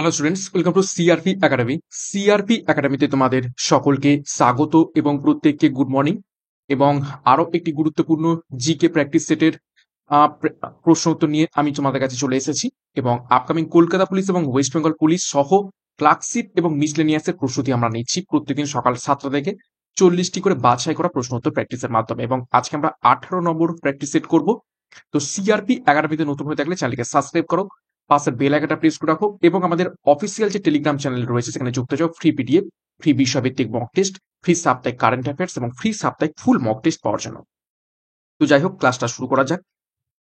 Hello students, welcome to CRP academy. CRP একাডেমিতে তোমাদের সকলকে স্বাগত এবং প্রত্যেককে গুড মর্নিং। এবং আরো একটি গুরুত্বপূর্ণ জিকে প্র্যাকটিস সেটের প্রশ্ন উত্তর নিয়ে আমি তোমাদের কাছে চলে এসেছি। এবং আপকামিং কলকাতা পুলিশ এবং ওয়েস্ট বেঙ্গল পুলিশ সহ ক্লার্কশিপ এবং মিসলেনিয়াসের প্রস্তুতি আমরা নিচ্ছি প্রত্যেকদিন সকাল 7টা থেকে 40টি করে বাছাই করা প্রশ্ন উত্তর প্র্যাকটিসের মাধ্যমে। এবং আজকে আমরা 18 নম্বর প্র্যাকটিস সেট করবো। তো সিআরপি একাডেমিতে নতুন হয়ে থাকলে চ্যানেলকে সাবস্ক্রাইব করো, পাশের বেল আইকনটা প্রেস করে রাখো এবং আমাদের অফিসিয়াল যে টেলিগ্রাম চ্যানেল রয়েছে সেখানে যুক্ত যাও। ফ্রি পিডিএফ, ফ্রি বিষয়ভিত্তিক মক টেস্ট, ফ্রি সাপ্তাহিক কারেন্ট অ্যাফেয়ার্স এবং ফ্রি সাপ্তাহিক ফুল মক টেস্ট পাওয়ার জন্য। তো যাই হোক, ক্লাসটা শুরু করা যাক।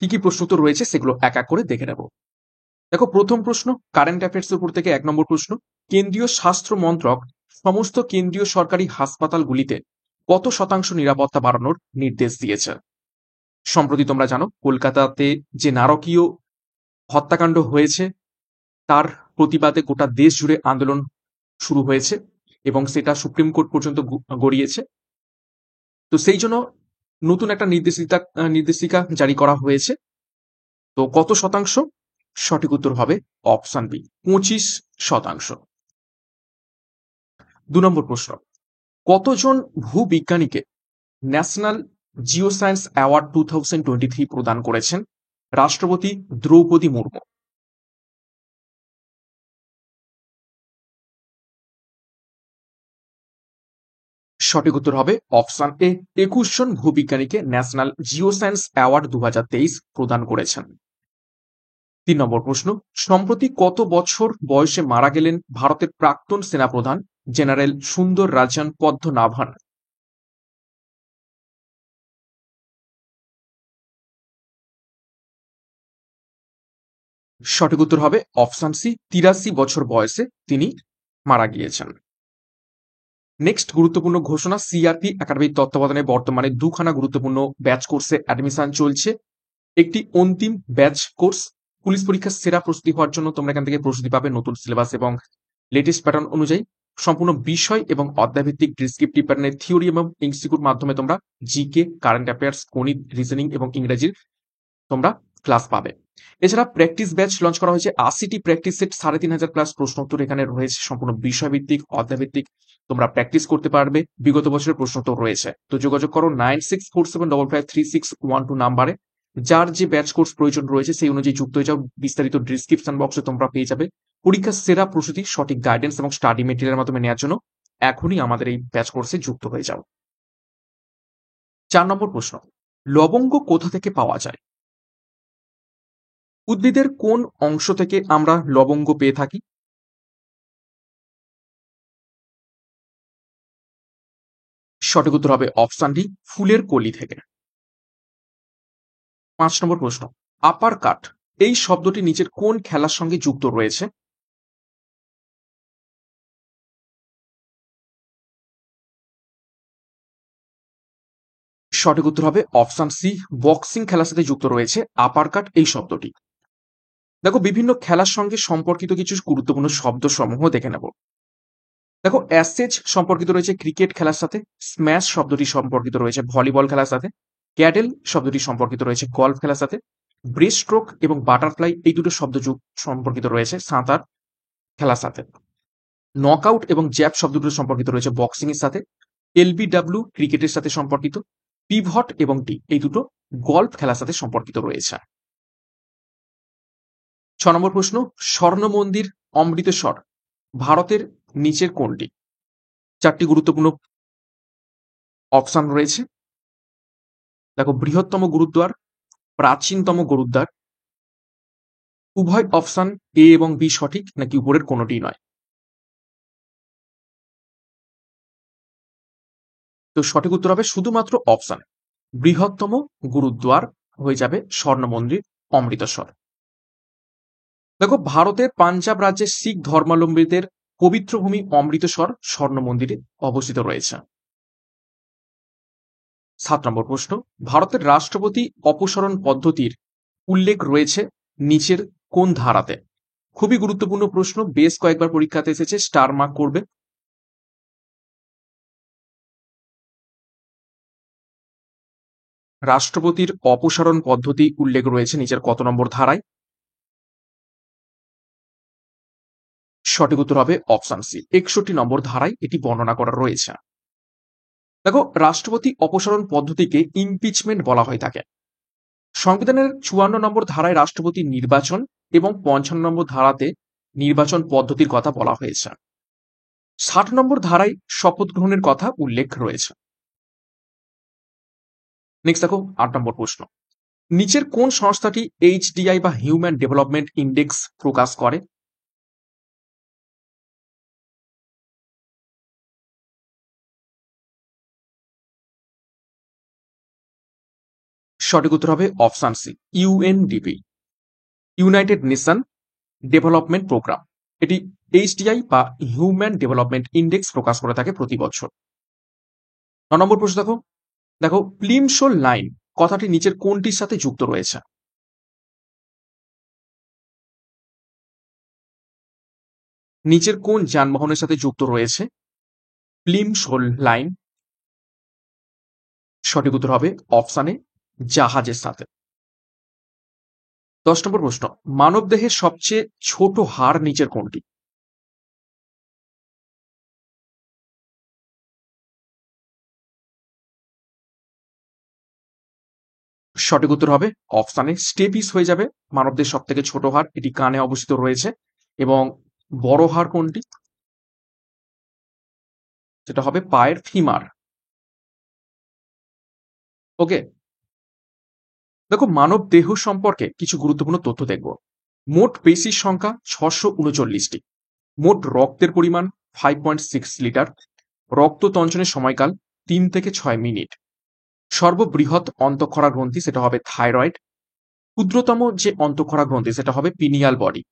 কি কি প্রশ্ন উত্তর রয়েছে সেগুলো এক এক করে দেখে নেব। দেখো, প্রথম প্রশ্ন কারেন্ট অ্যাফেয়ার্স এর উপর থেকে 1 নম্বর প্রশ্ন। কেন্দ্রীয় স্বাস্থ্য মন্ত্রক সমস্ত কেন্দ্রীয় সরকারি হাসপাতালগুলিতে কত শতাংশ নিরাপত্তা বাড়ানোর নির্দেশ দিয়েছে? সম্প্রতি তোমরা জানো কলকাতাতে যে নারকীয় হত্যাকাণ্ড হয়েছে তার প্রতিবাদে গোটা দেশ জুড়ে আন্দোলন শুরু হয়েছে এবং সেটা সুপ্রিম কোর্ট পর্যন্ত গড়িয়েছে। তো সেই জন্য নতুন একটা নির্দেশিকা জারি করা হয়েছে। তো কত শতাংশ? সঠিক উত্তর হবে অপশন বি, 25%। 2 নম্বর প্রশ্ন, কতজন ভূবিজ্ঞানীকে ন্যাশনাল জিওসায়েন্স অ্যাওয়ার্ড 2023 প্রদান করেছেন রাষ্ট্রপতি দ্রৌপদী মুর্মু? সঠিক উত্তর হবে অপশন এ, 21 জন ভূবিজ্ঞানীকে ন্যাশনাল জিওসায়েন্স অ্যাওয়ার্ড 2023 প্রদান করেছেন। 3 নম্বর প্রশ্ন, সম্প্রতি কত বছর বয়সে মারা গেলেন ভারতের প্রাক্তন সেনাপ্রধান জেনারেল সুন্দর রাজন পদ্মনাভন? সঠিক উত্তর হবে অপশন সি, 83 বছর বয়সে তিনি মারা গিয়েছেন। নেক্সট গুরুত্বপূর্ণ ঘোষণা, সিআরপি একাডেমির তত্ত্বাবধানে বর্তমানে 2খানা গুরুত্বপূর্ণ ব্যাচ কোর্সে অ্যাডমিশন চলছে। একটি অন্তিম ব্যাচ কোর্স পুলিশ পরীক্ষার সেরা প্রস্তুতি হওয়ার জন্য তোমরা এখান থেকে প্রস্তুতি পাবে নতুন সিলেবাস এবং লেটেস্ট প্যাটার্ন অনুযায়ী। সম্পূর্ণ বিষয় এবং অধ্যায়ভিত্তিক ডেসক্রিপটিভ প্যাটার্নের থিওরি এবং এমসিকিউর মাধ্যমে তোমরা জিকে, কারেন্ট অ্যাফেয়ার্স, গণিত, রিজনিং এবং ইংরেজির তোমরা ক্লাস পাবে। এছাড়া প্র্যাকটিস ব্যাচ লঞ্চ করা হয়েছে, 80টি প্র্যাকটিস সেট, 3500 ক্লাস প্রশ্ন উত্তর এখানে রয়েছে, সম্পূর্ণ বিষয়ভিত্তিক অধ্যায়ভিত্তিক তোমরা প্র্যাকটিস করতে পারবে। বিগত বছরের প্রশ্ন উত্তর রয়েছে। তো যোগাযোগ করো 9647553612 নাম্বারে। যার যে ব্যাচ কোর্স প্রয়োজন রয়েছে সেই অনুযায়ী যুক্ত হয়ে যাও। বিস্তারিত ডিসক্রিপশন বক্সে তোমরা পেয়ে যাবে। পরীক্ষার সেরা প্রস্তুতি, সঠিক গাইডেন্স এবং স্টাডি মেটেরিয়ালের মাধ্যমে নেওয়ার জন্য এখনই আমাদের এই ব্যাচ কোর্সে যুক্ত হয়ে যাও। 4 নম্বর প্রশ্ন, লবঙ্গ কোথা থেকে পাওয়া যায়? উদ্ভিদের কোন অংশ থেকে আমরা লবঙ্গ পেয়ে থাকি? সঠিক উত্তর হবে অপশন ডি, ফুলের কলি থেকে। 5 নম্বর প্রশ্ন, আপার কাট এই শব্দটি নিচের কোন খেলার সঙ্গে যুক্ত রয়েছে? সঠিক উত্তর হবে অপশন সি, বক্সিং খেলার সাথে যুক্ত রয়েছে আপার কাট এই শব্দটি। দেখো, বিভিন্ন খেলার সঙ্গে সম্পর্কিত কিছু গুরুত্বপূর্ণ শব্দ সমূহ দেখে নেব। দেখো, অ্যাসেজ সম্পর্কিত রয়েছে ক্রিকেট খেলার সাথে, স্ম্যাশ শব্দটি সম্পর্কিত রয়েছে ভলিবল খেলার সাথে, ক্যাডেল শব্দটি সম্পর্কিত রয়েছে গলফ খেলার সাথে, ব্রেস্ট স্ট্রোক এবং বাটারফ্লাই এই দুটো শব্দ সম্পর্কিত রয়েছে সাঁতার খেলার সাথে, নকআউট এবং জ্যাব শব্দ দুটো সম্পর্কিত রয়েছে বক্সিং এর সাথে, এলবিডব্লিউ ক্রিকেটের সাথে সম্পর্কিত, পিভট এবং টি এই দুটো গলফ খেলার সাথে সম্পর্কিত রয়েছে। 6 নম্বর প্রশ্ন, স্বর্ণ মন্দির অমৃতসর ভারতের নিচের কোনটি? 4টি গুরুত্বপূর্ণ অপশন রয়েছে। দেখো, বৃহত্তম গুরুদ্বার, প্রাচীনতম গুরুদ্বার, উভয় অপশন এ এবং বি সঠিক নাকি উপরের কোনোটি নয়? তো সঠিক উত্তর হবে শুধুমাত্র অপশন বৃহত্তম গুরুদ্বার হয়ে যাবে স্বর্ণ মন্দির অমৃতসর। দেখো, ভারতের পাঞ্জাব রাজ্যের শিখ ধর্মাবলম্বীদের পবিত্র ভূমি অমৃতসর স্বর্ণ মন্দিরে অবস্থিত রয়েছে। 7 নম্বর প্রশ্ন, ভারতের রাষ্ট্রপতি অপসারণ পদ্ধতির উল্লেখ রয়েছে নিচের কোন ধারাতে? খুবই গুরুত্বপূর্ণ প্রশ্ন, বেশ কয়েকবার পরীক্ষাতে এসেছে, স্টার মার্ক করবে। রাষ্ট্রপতির অপসারণ পদ্ধতি উল্লেখ রয়েছে নিচের কত নম্বর ধারায়? সঠিক উত্তর হবে অপশন সি, 61 নম্বর ধারায় এটি বর্ণনা করা রয়েছে। দেখো, রাষ্ট্রপতি অপসারণ পদ্ধতিকে ইমপিচমেন্ট বলা হয়ে থাকে। সংবিধানের 54 নম্বর ধারায় রাষ্ট্রপতি নির্বাচন এবং 55 নম্বর ধারাতে নির্বাচন পদ্ধতির কথা বলা হয়েছে। 60 নম্বর ধারায় শপথ গ্রহণের কথা উল্লেখ রয়েছে। নেক্সট দেখো 8 নম্বর প্রশ্ন, নিচের কোন সংস্থাটি এইচডিআই বা হিউম্যান ডেভেলপমেন্ট ইন্ডেক্স প্রকাশ করে? সঠিক উত্তর হবে option C, UNDP, United Nation Development Programme. এটি এইচডিআই বা হিউম্যান ডেভেলপমেন্ট ইন্ডেক্স প্রকাশ করে থাকে প্রতি বছর। 9 নম্বর প্রশ্ন দেখো, প্লিমসোল লাইন কথাটি নিচের কোনটির সাথে যুক্ত রয়েছে? নিচের কোন যানবাহনের সাথে যুক্ত রয়েছে প্লিমসোল লাইন? সঠিক উত্তর হবে অপশানে জাহাজের সাথে। 10 নম্বর প্রশ্ন, মানবদেহের সবচেয়ে ছোট হাড় নিচের কোনটি? সঠিক উত্তর হবে অপশানে স্টেপিস হয়ে যাবে। মানবদেহের সব থেকে ছোট হাড়, এটি কানে অবস্থিত রয়েছে। এবং বড় হাড় কোনটি? সেটা হবে পায়ের ফিমার। ওকে, দেখো, মানব দেহ সম্পর্কে কিছু গুরুত্বপূর্ণ তথ্য দেখব। মোট পেশির সংখ্যা 639টি, মোট রক্তের পরিমাণ 5.6 লিটার, রক্ত তঞ্চনের সময়কাল 3 থেকে 6 মিনিট, সর্ববৃহৎ অন্তঃক্ষরা গ্রন্থি সেটা হবে থাইরয়েড, ক্ষুদ্রতম যে অন্তঃক্ষরা গ্রন্থি সেটা হবে পিনিয়াল বডি,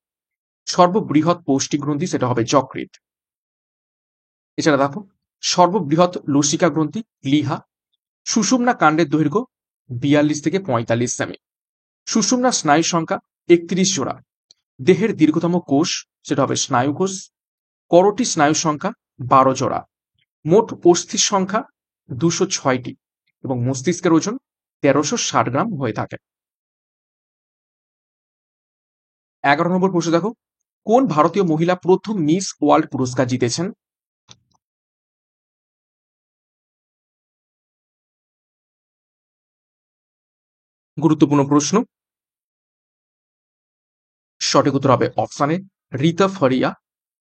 সর্ববৃহৎ পৌষ্টিক গ্রন্থি সেটা হবে যকৃৎ। এছাড়া দেখো, সর্ববৃহৎ লসিকা গ্রন্থি প্লীহা, সুষুম্না কাণ্ডের দৈর্ঘ্য 42 থেকে 45 সেমি, সুষুম্না স্নায়ুর সংখ্যা 31 জোড়া, দেহের দীর্ঘতম কোষ সেটা হবে স্নায়ু কোষ, করোটি স্নায়ুর সংখ্যা 12 জোড়া, মোট অস্থির সংখ্যা 206টি এবং মস্তিষ্কের ওজন 1360 গ্রাম হয়ে থাকে। 11 নম্বর প্রশ্ন দেখো, কোন ভারতীয় মহিলা প্রথম মিস ওয়ার্ল্ড পুরস্কার জিতেছেন? গুরুত্বপূর্ণ প্রশ্ন। সঠিক উত্তর হবে অপশানে রীতা ফরিয়া,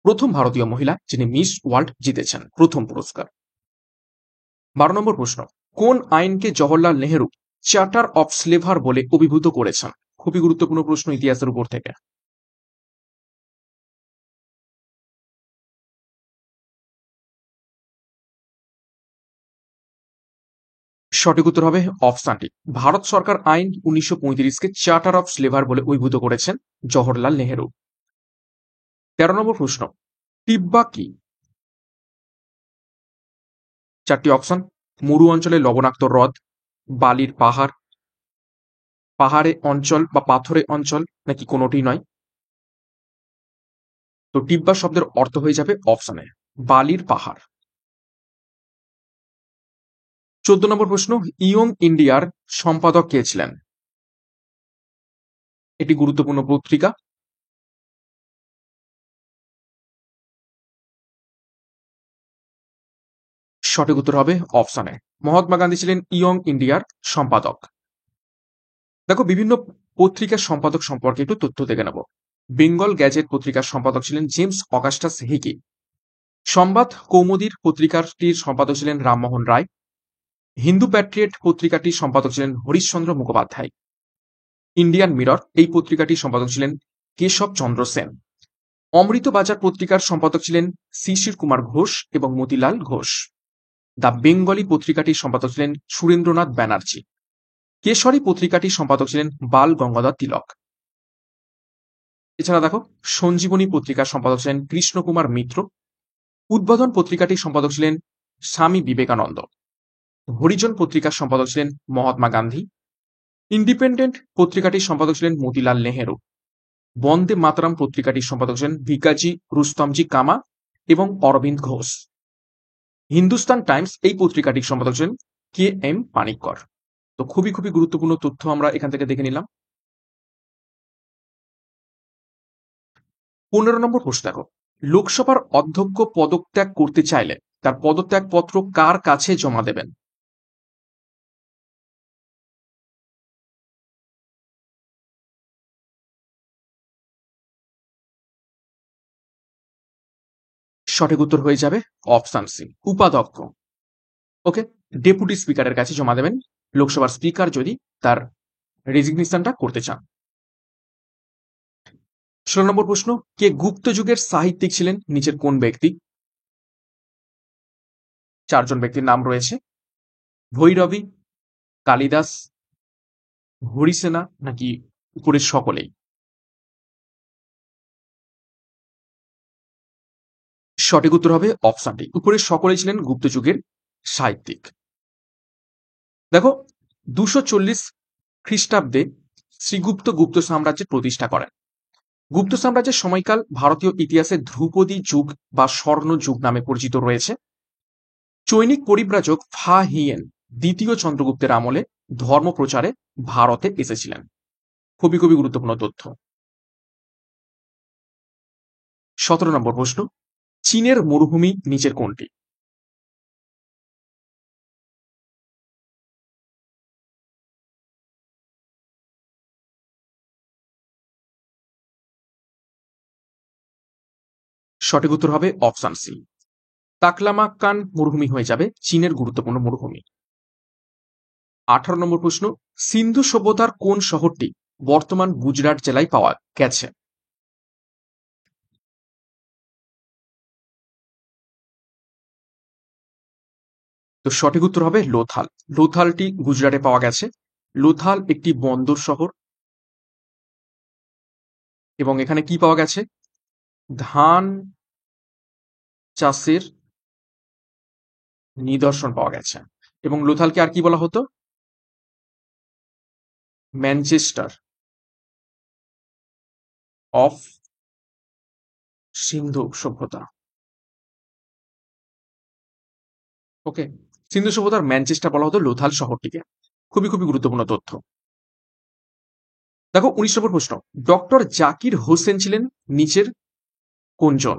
প্রথম ভারতীয় মহিলা যিনি মিস ওয়ার্ল্ড জিতেছেন প্রথম পুরস্কার। 12 নম্বর প্রশ্ন, কোন আইনকে জওহরলাল নেহেরু চার্টার অফ স্লেভার বলে অভিভূত করেছেন? খুবই গুরুত্বপূর্ণ প্রশ্ন ইতিহাসের উপর থেকে। সঠিক উত্তর হবে অপশানটি, ভারত সরকার আইন 1935কে চার্টার অফ স্লেভার বলে অভিভূত করেছেন জওহরলাল নেহেরু। 13 নম্বর প্রশ্ন, টিব্বা কি? 4টি অপশন, মরু অঞ্চলে লবণাক্ত হ্রদ, বালির পাহাড়, পাহাড়ে অঞ্চল বা পাথরে অঞ্চল, নাকি কোনোটি নয়? তো টিব্বা শব্দের অর্থ হয়ে যাবে অপশনে বালির পাহাড়। 14 নম্বর প্রশ্ন, ইয়ং ইন্ডিয়ার সম্পাদক কে ছিলেন? এটি গুরুত্বপূর্ণ পত্রিকা। সঠিক উত্তর হবে অপশনে মহাত্মা গান্ধী ছিলেন ইয়ং ইন্ডিয়ার সম্পাদক। দেখো, বিভিন্ন পত্রিকার সম্পাদক সম্পর্কে একটু তথ্য দেখে নেব। বেঙ্গল গ্যাজেট পত্রিকার সম্পাদক ছিলেন জেমস অগাস্টাস হিকি। সংবাদ কৌমুদীর পত্রিকাটির সম্পাদক ছিলেন রামমোহন রায়। হিন্দু প্যাট্রিয়ট পত্রিকাটির সম্পাদক ছিলেন হরিশচন্দ্র মুখোপাধ্যায়। ইন্ডিয়ান মিরর এই পত্রিকাটির সম্পাদক ছিলেন কেশব চন্দ্র সেন। অমৃত বাজার পত্রিকার সম্পাদক ছিলেন শিশির কুমার ঘোষ এবং মতিলাল ঘোষ। দ্য বেঙ্গলি পত্রিকাটির সম্পাদক ছিলেন সুরেন্দ্রনাথ ব্যানার্জি। কেশরী পত্রিকাটির সম্পাদক ছিলেন বাল গঙ্গাধর তিলক। এছাড়া দেখো, সঞ্জীবনী পত্রিকার সম্পাদক ছিলেন কৃষ্ণকুমার মিত্র। উদ্বোধন পত্রিকাটির সম্পাদক ছিলেন স্বামী বিবেকানন্দ। হরিজন পত্রিকার সম্পাদক ছিলেন মহাত্মা গান্ধী। ইন্ডিপেন্ডেন্ট পত্রিকাটির সম্পাদক ছিলেন মতিলাল নেহেরু। বন্দে মাতরম পত্রিকাটির সম্পাদক ছিলেন ভিকাজি রুস্তমজি কামা এবং অরবিন্দ ঘোষ। হিন্দুস্তান টাইমস এই পত্রিকাটির সম্পাদক ছিলেন কে এম পানিক্কর। তো খুবই খুবই গুরুত্বপূর্ণ তথ্য আমরা এখান থেকে দেখে নিলাম। 15 নম্বর প্রশ্ন দেখো, লোকসভার অধ্যক্ষ পদত্যাগ করতে চাইলে তার পদত্যাগপত্র কার কাছে জমা দেবেন? সঠিক উত্তর হয়ে যাবে অপশন সি, উপাধ্যক্ষ। ওকে, ডেপুটি স্পিকারের কাছে জমা দেবেন লোকসভার স্পিকার যদি তার রেজিগনেশনটা করতে চান। 16 নম্বর প্রশ্ন, কে গুপ্ত যুগের সাহিত্যিক ছিলেন? নিচের কোন ব্যক্তি? চারজন ব্যক্তির নাম রয়েছে, ভৈরবী, কালিদাস, হরিসেনা নাকি উপরের সকলেই? সঠিক উত্তর হবে অপশনটি, উপরের সকলেই ছিলেন গুপ্ত যুগের সাহিত্যিক। দেখো, 240 খ্রিস্টাব্দে শ্রীগুপ্ত গুপ্ত সাম্রাজ্যের প্রতিষ্ঠা করেন। গুপ্ত সাম্রাজ্যের সময়কাল ভারতীয় ইতিহাসে ধ্রুপদী যুগ বা স্বর্ণ যুগ নামে পরিচিত রয়েছে। চৈনিক পরিব্রাজক ফা হিয়েন দ্বিতীয় চন্দ্রগুপ্তের আমলে ধর্ম প্রচারে ভারতে এসেছিলেন। খুবই খুবই গুরুত্বপূর্ণ তথ্য। 17 নম্বর প্রশ্ন, চীনের মরুভূমি নিচের কোনটি? সঠিক উত্তর হবে অপশন সি, তাকলামাক্কান মরুভূমি হয়ে যাবে চীনের গুরুত্বপূর্ণ মরুভূমি। 18 নম্বর প্রশ্ন, সিন্ধু সভ্যতার কোন শহরটি বর্তমান গুজরাট জেলায় পাওয়া গেছে? তো সঠিক উত্তর হবে লোথাল। লোথালটি গুজরাটে পাওয়া গেছে। লোথাল একটি বন্দর শহর এবং এখানে কি পাওয়া গেছে? ধান চাষের নিদর্শন পাওয়া গেছে। এবং লোথালকে আর কি বলা হতো? ম্যানচেস্টার অফ সিন্ধু সভ্যতা। ওকে, সিন্ধু সভ্যতার ম্যানচেস্টার বলা হতো লোথাল শহরটিকে। খুবই খুবই গুরুত্বপূর্ণ তথ্য। দেখো, 19 নম্বর প্রশ্ন, ডক্টর জাকির হোসেন ছিলেন নিচের কোনজন?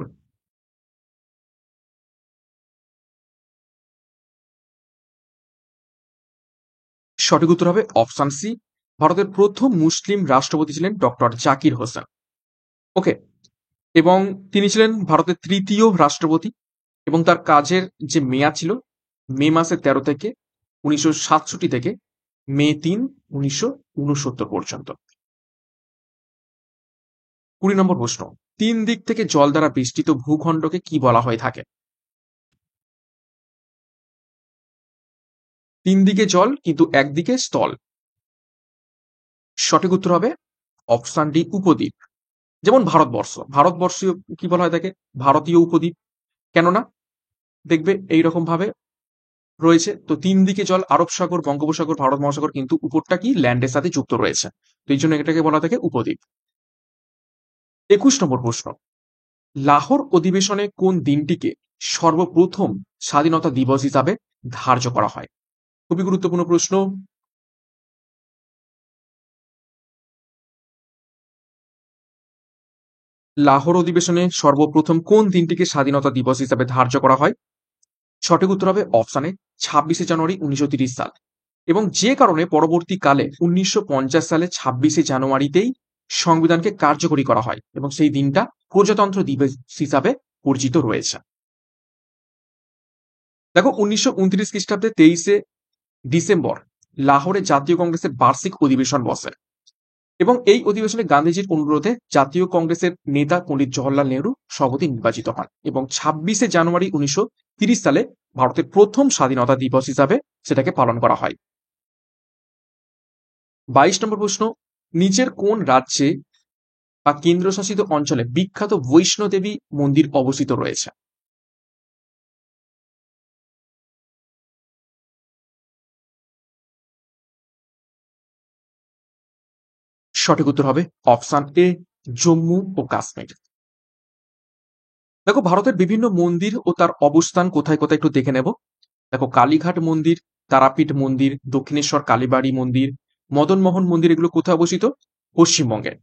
সঠিক উত্তর হবে অপশন সি, ভারতের প্রথম মুসলিম রাষ্ট্রপতি ছিলেন ডক্টর জাকির হোসেন। ওকে, এবং তিনি ছিলেন ভারতের তৃতীয় রাষ্ট্রপতি এবং তার কাজের যে মেয়াদ ছিল মে মাসের 13 থেকে 1967 থেকে মে 3, 1969 পর্যন্ত। 20 নম্বর প্রশ্ন, তিন দিক থেকে জল দ্বারা বেষ্টিত ভূখণ্ডকে কি বলা হয়ে থাকে? তিন দিকে জল কিন্তু একদিকে স্থল। সঠিক উত্তর হবে অপশন ডি, উপদ্বীপ। যেমন ভারতবর্ষ, ভারতবর্ষীয় কি বলা হয় থাকে? ভারতীয় উপদ্বীপ। কেননা দেখবে এইরকম ভাবে রয়েছে। তো তিন দিকে জল, আরব সাগর, বঙ্গোপসাগর, ভারত মহাসাগর, কিন্তু উপরটা কি ল্যান্ডের সাথে যুক্ত রয়েছে। তো এই জন্য এটাকে বলা থাকে উপদ্বীপ। 21 নম্বর প্রশ্ন, লাহোর অধিবেশনে কোন দিনটিকে সর্বপ্রথম স্বাধীনতা দিবস হিসাবে ধার্য করা হয়? খুবই গুরুত্বপূর্ণ প্রশ্ন। লাহোর অধিবেশনে সর্বপ্রথম কোন দিনটিকে স্বাধীনতা দিবস হিসাবে ধার্য করা হয়? সঠিক উত্তর হবে অপশানে 26শে জানুয়ারি 1930 সাল। এবং যে কারণে পরবর্তীকালে 1950 সালে 26শে জানুয়ারিতেই সংবিধানকে কার্যকরী করা হয় এবং সেই দিনটা প্রজাতন্ত্র দিবস হিসাবে পরিচিত রয়েছে। দেখো, 1929 খ্রিস্টাব্দে 23শে ডিসেম্বর লাহোরে জাতীয় কংগ্রেসের বার্ষিক অধিবেশন বসে এবং এই অধিবেশনে গান্ধীজির অনুরোধে জাতীয় কংগ্রেসের নেতা পণ্ডিত জওহরলাল নেহরু সভাপতি নির্বাচিত হন এবং 26শে জানুয়ারি 1930 সালে ভারতের প্রথম স্বাধীনতা দিবস হিসাবে সেটাকে পালন করা হয়। 22 নম্বর প্রশ্ন, নিচের কোন রাজ্যে বা কেন্দ্রশাসিত অঞ্চলে বিখ্যাত বৈষ্ণোদেবী মন্দির অবস্থিত রয়েছে? সঠিক উত্তর হবে অপশন এ, জম্মু ও কাশ্মীর। দেখো, ভারতের বিভিন্ন মন্দির ও তার অবস্থান কোথায় কোথায় একটু দেখে নেব। দেখো, কালীঘাট মন্দির, তারাপীঠ মন্দির, দক্ষিণেশ্বর কালীবাড়ি মন্দির, মদনমোহন মন্দির, এগুলো কোথায় অবস্থিত? পশ্চিমবঙ্গে।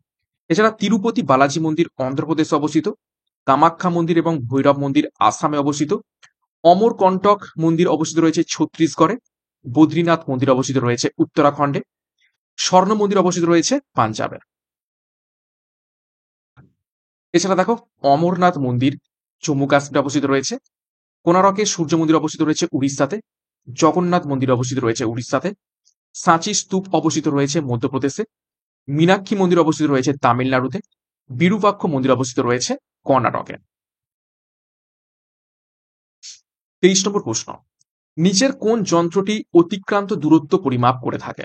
এছাড়া তিরুপতি বালাজি মন্দির অন্ধ্রপ্রদেশে অবস্থিত, কামাখ্যা মন্দির এবং ভৈরব মন্দির আসামে অবস্থিত। অমরকন্টক মন্দির অবস্থিত রয়েছে ছত্তিশগড়ে। বদ্রীনাথ মন্দির অবস্থিত রয়েছে উত্তরাখণ্ডে। স্বর্ণ মন্দির অবস্থিত রয়েছে পাঞ্জাবে। এছাড়া দেখো, অমরনাথ মন্দির জম্মু কাশ্মীরে অবস্থিত রয়েছে। কোনারকে সূর্য মন্দির অবস্থিত রয়েছে উড়িষ্যাতে। জগন্নাথ মন্দির অবস্থিত রয়েছে উড়িষ্যাতে। সাঁচি স্তূপ অবস্থিত রয়েছে মধ্যপ্রদেশে। মীনাক্ষী মন্দির অবস্থিত রয়েছে তামিলনাড়ুতে। বিরূপাক্ষ মন্দির অবস্থিত রয়েছে কর্ণাটকে। 23 নম্বর প্রশ্ন, নিচের কোন যন্ত্রটি অতিক্রান্ত দূরত্ব পরিমাপ করে থাকে?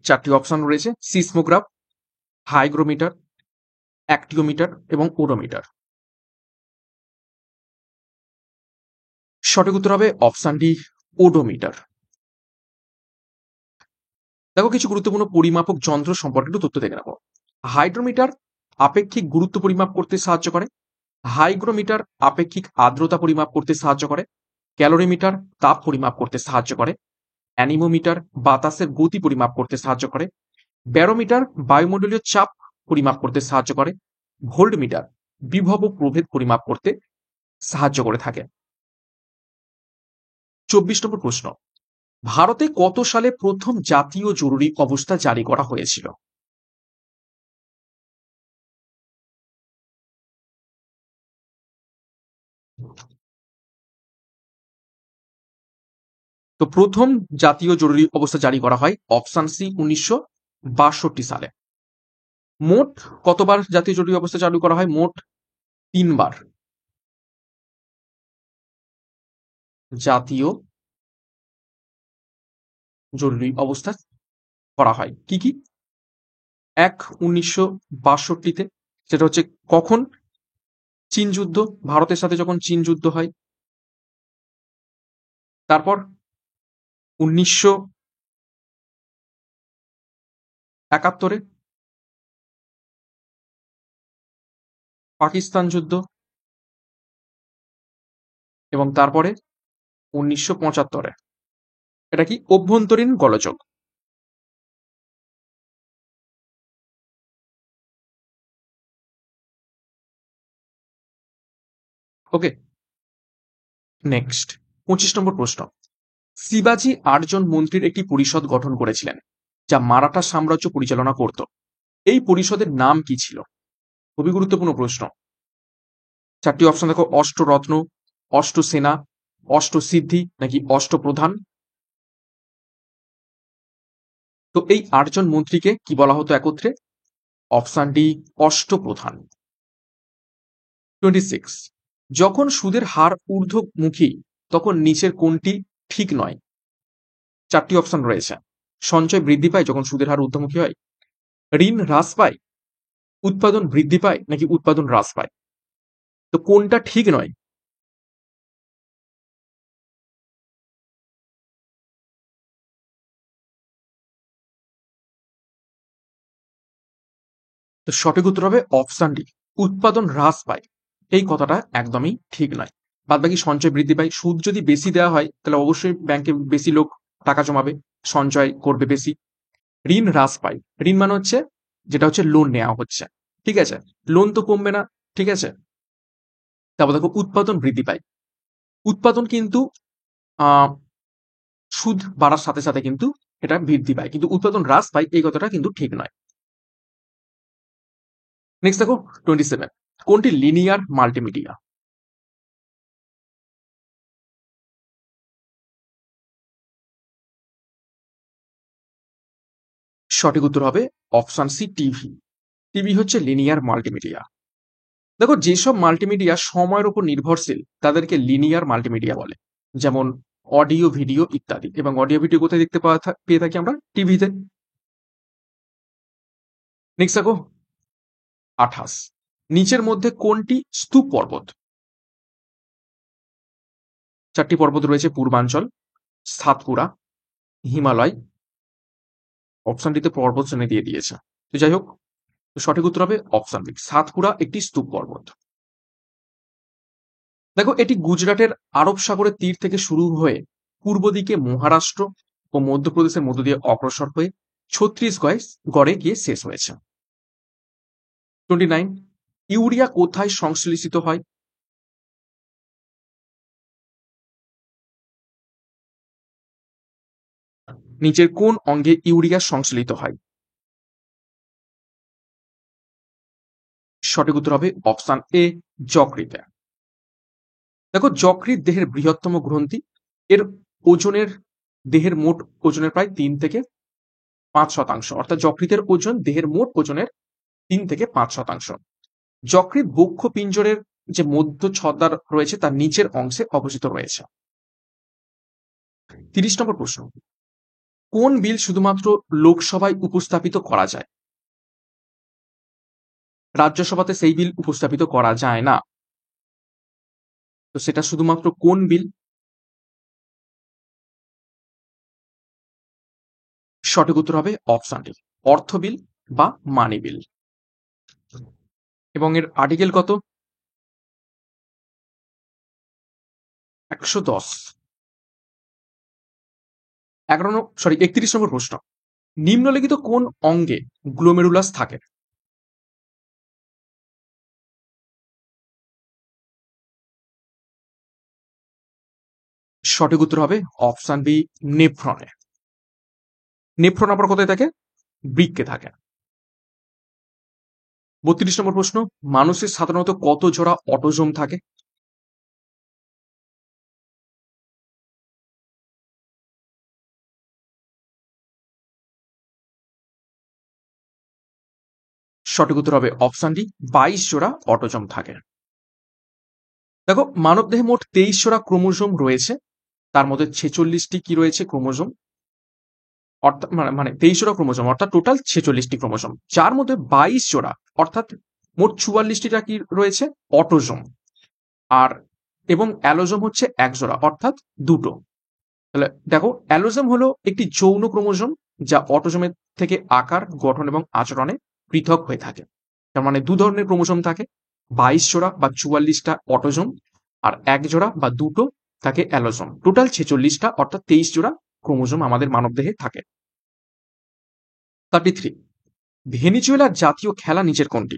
চারটি অপশন রয়েছে: সিসমোগ্রাফ, হাইগ্রোমিটার, অ্যাক্টিওমিটার এবং ওডোমিটার। সঠিক উত্তর হবে অপশন ডি, ওডোমিটার। দেখো, কিছু গুরুত্বপূর্ণ পরিমাপক যন্ত্র সম্পর্কে একটু তথ্য দেখে নেবো। হাইড্রোমিটার আপেক্ষিক গুরুত্ব পরিমাপ করতে সাহায্য করে। হাইগ্রোমিটার আপেক্ষিক আর্দ্রতা পরিমাপ করতে সাহায্য করে। ক্যালোরিমিটার তাপ পরিমাপ করতে সাহায্য করে। অ্যানিমোমিটার বাতাসের গতি পরিমাপ করতে সাহায্য করে। ব্যারোমিটার বায়ুমণ্ডলীয় চাপ পরিমাপ করতে সাহায্য করে। ভোল্টমিটার বিভব ও প্রভেদ পরিমাপ করতে সাহায্য করে থাকে। 24 নম্বর প্রশ্ন, ভারতে কত সালে প্রথম জাতীয় জরুরি অবস্থা জারি করা হয়েছিল? তো প্রথম জাতীয় জরুরি অবস্থা জারি করা হয় অপশন সি 1962 সালে। মোট কতবার জাতীয় জরুরি অবস্থা চালু করা হয়? মোট 3বার জাতীয় জরুরি অবস্থা করা হয়। কি কি? এক, 1962-তে, সেটা হচ্ছে কখন? চীন যুদ্ধ, ভারতের সাথে যখন চীন যুদ্ধ হয়। তারপর 1971-এ পাকিস্তান যুদ্ধ, এবং তারপরে 1975-এ। এটা কি? অভ্যন্তরীণ গোলযোগ। ওকে, নেক্সট 25 নম্বর প্রশ্ন, শিবাজি 8জন মন্ত্রীর একটি পরিষদ গঠন করেছিলেন যা মারাঠা সাম্রাজ্য পরিচালনা করত। এই পরিষদের নাম কি ছিল? খুবই গুরুত্বপূর্ণ প্রশ্ন। চারটি অপশন দেখো: অষ্টরত্ন, অষ্টসেনা, অষ্টসিদ্ধি নাকি অষ্টপ্রধান। তো এই 8জন মন্ত্রীকে কি বলা হতো একত্রে? Option D, Ashtapradhan. 26, যখন সুদের হার ঊর্ধ্বমুখী তখন নিচের কোনটি ঠিক নয়? চারটি অপশন রয়েছে: সঞ্চয় বৃদ্ধি পায় যখন সুদের হার ঊর্ধ্বমুখী হয়, ঋণ হ্রাস পায়, উৎপাদন বৃদ্ধি পায় নাকি উৎপাদন হ্রাস পায়। তো কোনটা ঠিক নয়? তো সঠিক উত্তর হবে অপশন ডি, উৎপাদন হ্রাস পায়। এই কথাটা একদমই ঠিক নয়। বাদবাকি সঞ্চয় বৃদ্ধি পায়। সুদ যদি বেশি দেওয়া হয় তাহলে অবশ্যই ব্যাংকে বেশি লোক টাকা জমাবে, সঞ্চয় করবে বেশি। ঋণ হ্রাস পায়, ঋণ মানে হচ্ছে যেটা হচ্ছে লোন নেওয়া হচ্ছে, ঠিক আছে? লোন তো কমবে না, ঠিক আছে? তারপর দেখো, উৎপাদন বৃদ্ধি পায়। উৎপাদন কিন্তু আহ সুদ বাড়ার সাথে সাথে কিন্তু এটা বৃদ্ধি পায়, কিন্তু উৎপাদন হ্রাস পায়, এই কথাটা কিন্তু ঠিক নয়। নেক্সট দেখো, 27, কোনটি লিনিয়ার মাল্টিমিডিয়া? সঠিক উত্তর হবে অপশন সি, টিভি। টিভি হচ্ছে লিনিয়ার মাল্টিমিডিয়া। দেখো, যেসব মাল্টিমিডিয়া সময়ের উপর নির্ভরশীল তাদেরকে লিনিয়ার মাল্টিমিডিয়া বলে, যেমন অডিও, ভিডিও ইত্যাদি। এবং অডিও ভিডিও কোথায় দেখতে পেয়ে থাকি আমরা? টিভিতে। নেক্সট দেখো, 28, নিচের মধ্যে কোনটি স্তূপ পর্বত? চারটি পর্বত রয়েছে: পূর্বাঞ্চল, সাতপুরা, হিমালয়। অপশন ডিতে পর্বত শ্রেণী দিয়ে দিয়েছে। তো যাই হোক, তো সঠিক উত্তর হবে অপশন বি, সাতপুরা একটি স্তূপ পর্বত। দেখো, এটি গুজরাটের আরব সাগরের তীর থেকে শুরু হয়ে পূর্ব দিকে মহারাষ্ট্র ও মধ্যপ্রদেশের মধ্য দিয়ে অগ্রসর হয়ে ছত্তিশগড়ে গিয়ে শেষ হয়েছে। 29, ইউরিয়া কোথায় সংশ্লেষিত হয়? নিচের কোন অঙ্গে ইউরিয়া সংশ্লেষিত হয়? সঠিক উত্তর হবে অপশন এ, যকৃতে। দেখো, যকৃৎ দেহের বৃহত্তম গ্রন্থি। এর ওজনের দেহের মোট ওজনের প্রায় 3 থেকে 5%, অর্থাৎ যকৃতের ওজন দেহের মোট ওজনের 3 থেকে 5%। যকৃৎ বক্ষ পিঞ্জরের যে মধ্য ছদার রয়েছে তার নিচের অংশে অবস্থিত রয়েছে। 30 নম্বর প্রশ্ন, কোন বিল শুধুমাত্র লোকসভায় উপস্থাপিত করা যায়? রাজ্যসভাতে সেই বিল উপস্থাপিত করা যায় না। তো সেটা শুধুমাত্র কোন বিল? সঠিক উত্তর হবে অপশন ডি, অর্থ বিল বা মানি বিল। এবং এর আর্টিকেল কত? 110। 31 নম্বর প্রশ্ন, নিম্নলিখিত কোন অঙ্গে গ্লোমেরুলাস থাকে? সঠিক উত্তর হবে অপশন বি, নেফ্রনে। নেফ্রন আবার কোথায় থাকে? বৃক্কে থাকে। 32 নম্বর প্রশ্ন, মানুষের সাধারণত কত জোড়া অটোজোম থাকে? সঠিক উত্তর হবে অপশন ডি, 22 জোড়া অটোজোম থাকে। দেখো, মানবদেহে মোট 23 জোড়া ক্রোমোজোম রয়েছে। তার মধ্যে 46টি কি রয়েছে? ক্রোমোজোম। অর্থাৎ মানে 23 জোড়া ক্রোমোজোম, অর্থাৎ টোটাল 46টি ক্রোমোজোম, যার মধ্যে 22 জোড়া অর্থাৎ মোট 44টিটা কি রয়েছে? অটোজোম। আর এবং অ্যালোজোম হচ্ছে 1 জোড়া, অর্থাৎ 2টো। তাহলে দেখো, অ্যালোজোম হলো একটি যৌন ক্রোমোজোম যা অটোজোমের থেকে আকার, গঠন এবং আচরণে পৃথক হয়ে থাকে। তার মানে 2 ধরনের ক্রোমোজোম থাকে, 22 জোড়া বা 44টা অটোজোম, আর 1 জোড়া বা 2টো থাকে অ্যালোজোম। টোটাল 46টা, অর্থাৎ 23 জোড়া ক্রোমোজোম আমাদের মানবদেহে থাকে। 33, ভেনিজুয়েলার জাতীয় খেলা নিচের কোনটি?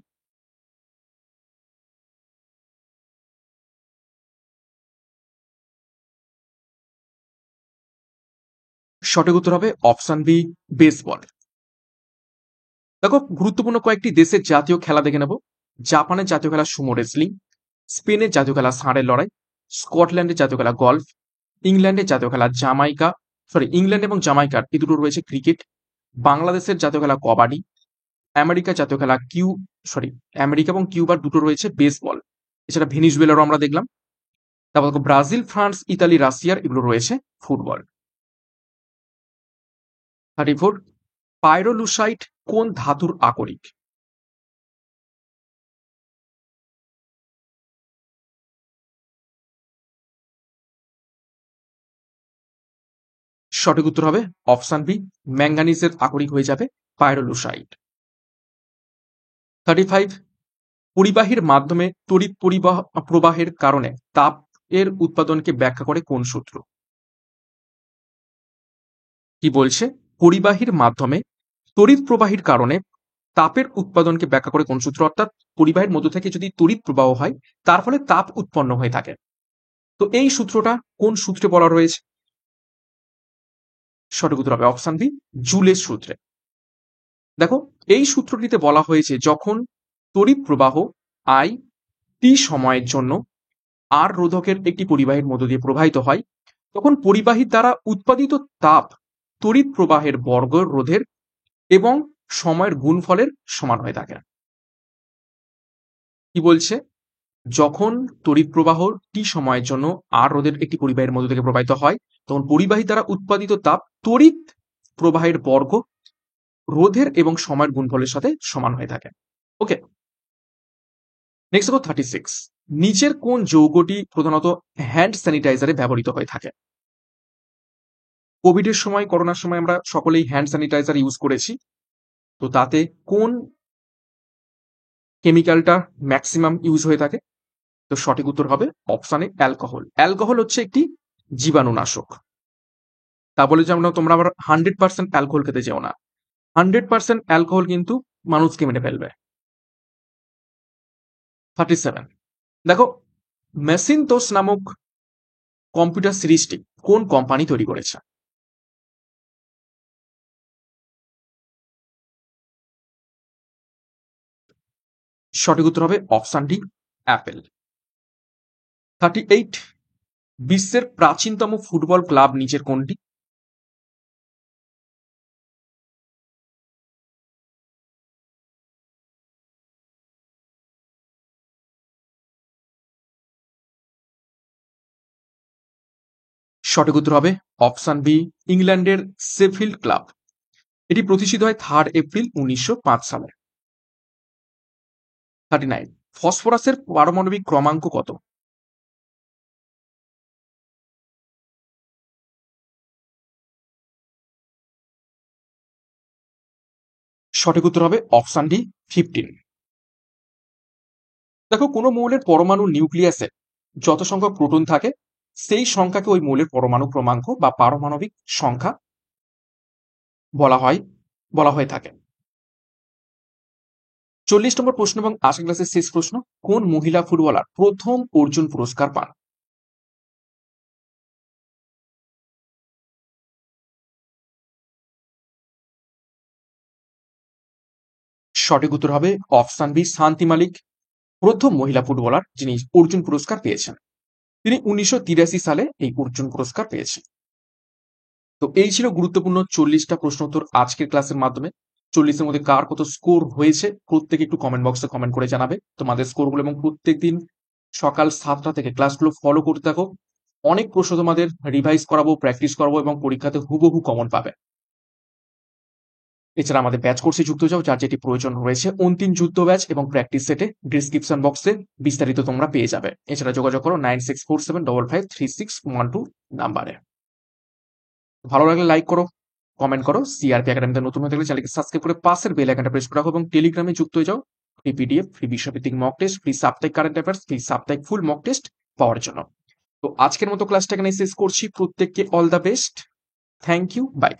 সঠিক উত্তর হবে অপশন বি, বেসবল। দেখো, গুরুত্বপূর্ণ কয়েকটি দেশের জাতীয় খেলা দেখে নেব। জাপানের জাতীয় খেলা সুমো রেসলিং, স্পেনের জাতীয় খেলা ষাঁড়ের লড়াই, স্কটল্যান্ডের জাতীয় খেলা গলফ, ইংল্যান্ডের জাতীয় খেলা ইংল্যান্ড এবং জামাইকার এই দুটো রয়েছে ক্রিকেট, বাংলাদেশের জাতীয় খেলা কবাডি, আমেরিকার জাতীয় খেলা আমেরিকা এবং কিউবার দুটো রয়েছে বেসবল। এছাড়া ভেনিজুয়েলারও আমরা দেখলাম। তারপর দেখো, ব্রাজিল, ফ্রান্স, ইতালি, রাশিয়ার এগুলো রয়েছে ফুটবল। 34, পাইরোলুসাইট কোন ধাতুর আকরিক? সঠিক উত্তর হবে অপশন বি, ম্যাঙ্গানিজের আকরিক হয়ে যাবে পাইরোলুসাইট। 35, পরিবাহীর মাধ্যমে তড়িৎ প্রবাহের কারণে তাপ এর উৎপাদনকে ব্যাখ্যা করে কোন সূত্র? কি বলছে? পরিবাহীর মাধ্যমে তড়িৎ প্রবাহের কারণে তাপের উৎপাদনকে ব্যাখ্যা করে কোন সূত্র? অর্থাৎ পরিবাহের মধ্য থেকে যদি তড়িৎ প্রবাহ হয় তার ফলে তাপ উৎপন্ন হয়ে থাকে। তো এই সূত্রটা কোন সূত্রে বলা রয়েছে? সঠিক উত্তর হবে অপশন বি, জুলের সূত্রে। দেখো, এই সূত্রটিতে বলা হয়েছে যখন তড়িৎ প্রবাহ আই টি সময়ের জন্য আর রোধকের একটি পরিবাহীর মধ্য দিয়ে প্রবাহিত হয়, তখন পরিবাহীর দ্বারা উৎপাদিত তাপ তড়িৎ প্রবাহের বর্গ রোধের এবং সময়ের গুণফলের সমান হয়ে থাকে। কি বলছে? যখন তড়িৎ প্রবাহ টি সময়ের জন্য আর রোধের একটি পরিবাহীর মধ্য থেকে প্রবাহিত হয়, তখন পরিবাহী দ্বারা উৎপাদিত তাপ তড়িৎ প্রবাহের বর্গ রোধের এবং সময়ের গুণফলের সাথে সমান হয়ে থাকে। ওকে, নেক্সট দেখো 36, নিচের কোন যৌগটি প্রধানত হ্যান্ড স্যানিটাইজারে ব্যবহৃত হয়ে থাকে? কোভিডের সময়, করোনার সময় আমরা সকলেই হ্যান্ড স্যানিটাইজার ইউজ করেছি। তো তাতে কোন কেমিক্যালটা ম্যাক্সিমাম ইউজ হয়ে থাকে? তো সঠিক উত্তর হবে অপশানে অ্যালকোহল। অ্যালকোহল হচ্ছে একটি জীবাণুনাশক। তা বলে যে তোমরা আবার 100% অ্যালকোহল খেতে যেও না। 100% অ্যালকোহল কিন্তু মানুষকে মেরে ফেলবে। 37 দেখো, ম্যাসিনতোস নামক কম্পিউটার সিরিজটি কোন কোম্পানি তৈরি করেছে? সঠিক উত্তর হবে অপশন ডি, অ্যাপেল। 38 বিশ্বের প্রাচীনতম ফুটবল ক্লাব নিচের কোনটি? সঠিক উত্তর হবে অপশন বি, ইংল্যান্ডের শেফিল্ড ক্লাব। এটি প্রতিষ্ঠিত হয় 3 এপ্রিল 1905 সালে। 39 ফসফরাসের পারমাণবিক ক্রমাঙ্ক কত? সঠিক উত্তর হবে অপশন ডি, 15। দেখো, কোনো মৌলের পরমাণু নিউক্লিয়াসে যত সংখ্যক প্রোটন থাকে সেই সংখ্যাকে ওই মৌলের পরমাণু ক্রমাঙ্ক বা পারমাণবিক সংখ্যা বলা হয় বলা হয়ে থাকে। 40 নম্বর প্রশ্ন এবং আশা ক্লাসের শেষ প্রশ্ন, কোন মহিলা ফুটবলার প্রথম অর্জুন পুরস্কার পান? সঠিক উত্তর হবে অপশন বি, শান্তি মালিক প্রথম মহিলা ফুটবলার যিনি অর্জুন পুরস্কার পেয়েছেন। তিনি 1983 সালে এই অর্জুন পুরস্কার পেয়েছেন। তো এই ছিল গুরুত্বপূর্ণ 40টা প্রশ্ন উত্তর আজকের ক্লাসের মাধ্যমে। 40 এর মধ্যে কার কত স্কোর হয়েছে প্রত্যেকে একটু কমেন্ট বক্সে কমেন্ট করে জানাবে তোমাদের স্কোরগুলো, এবং প্রত্যেকদিন সকাল 7টা থেকে ক্লাসগুলো ফলো করতে থাকো। অনেক প্রশ্ন তোমাদের রিভাইজ করাবো, প্র্যাকটিস করাবো এবং পরীক্ষাতে হুবহু কমন পাবে। এছাড়া আমাদের ব্যাচ কোর্সে যুক্ত যাও, যার যেটি প্রয়োজন রয়েছে। অন্তিম যুদ্ধ ব্যাচ এবং প্র্যাকটিস সেটে ডিসক্রিপশন বক্সে বিস্তারিত তোমরা পেয়ে যাবে। এছাড়া যোগাযোগ করো 9647553612 নাম্বারে। ভালো লাগলে লাইক করো, কমেন্ট করো। সিআরপি একাডেমিতে নতুন হয়ে থাকলে চ্যানেলকে সাবস্ক্রাইব করে পাশের বেল আইকনটা প্রেস করে রাখো এবং টেলিগ্রামে যুক্ত হয়ে যাও ফ্রি পিডিএফ, ফ্রি বিষয়ভিত্তিক মক টেস্ট, ফ্রি সাপ্তাহিক কারেন্ট অ্যাফেয়ার্স, ফ্রি সাপ্তাহিক ফুল মক টেস্ট পাওয়ার জন্য। তো আজকের মতো ক্লাসটা এখানে শেষ করছি। প্রত্যেককে all the best. Thank you, by.